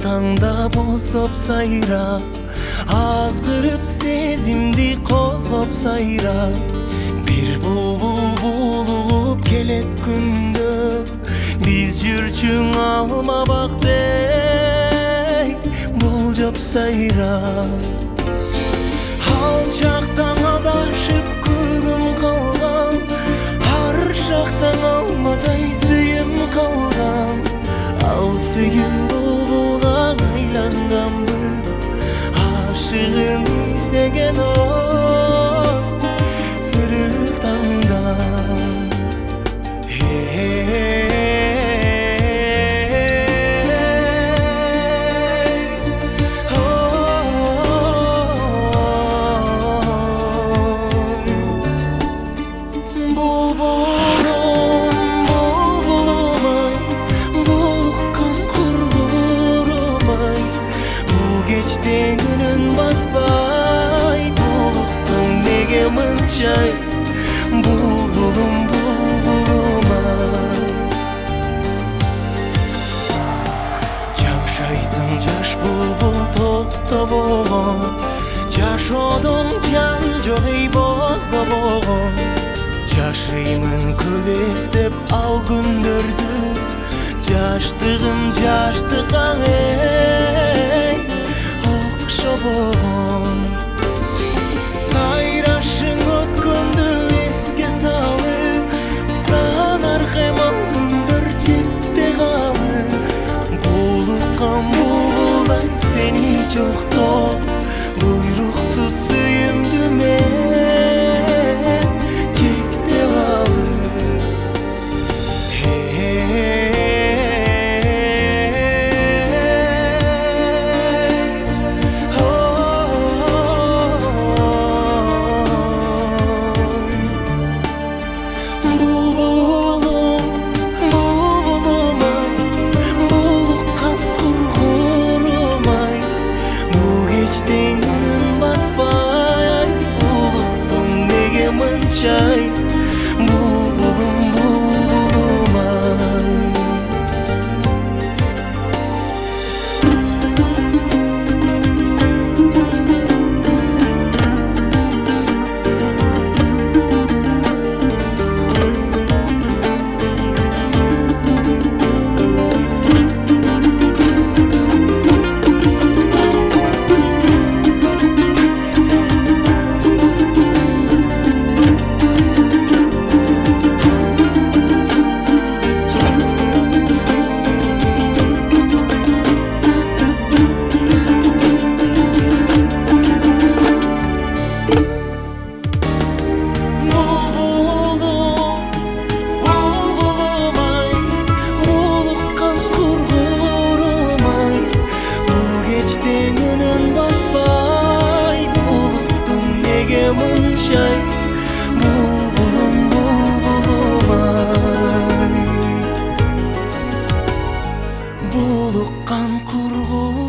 таңда боздоп сайрап, азгырып сезимди козгоп сайрап, бир булбул булуп келет күндөр, биз жүрчүң алма бактей болжоп сайрап. Ал жактан адашып көгүм калган, ар жактан алмадай сүйүм калган. Ал сүйүм булбулга айланганбы, ашыгым издеген өрүл таңда. Деңүнүн баспай, булуктун неге мынчай, булбулум булбулум-ай. Жашайсың жаш булбул токтобогон, жашоодон жан жок эй боздобогон. Жашаймын көп эстеп ал күндөрдү, жаштыгым жаштыкка сайрашың өткөндү эске салып, санар каймал күндөр четте калып. Булуккан булбулдай сени жоктоп, буйруксуз сүйүмдү мен чектеп алып. Деңүнүн баспай, булуктун неге мынчай, булбулум булбулум-ай. Деңүнүн баспай, булуктун неге мынчай, булбулум булбулум-ай. Булуккан кургурум-ай.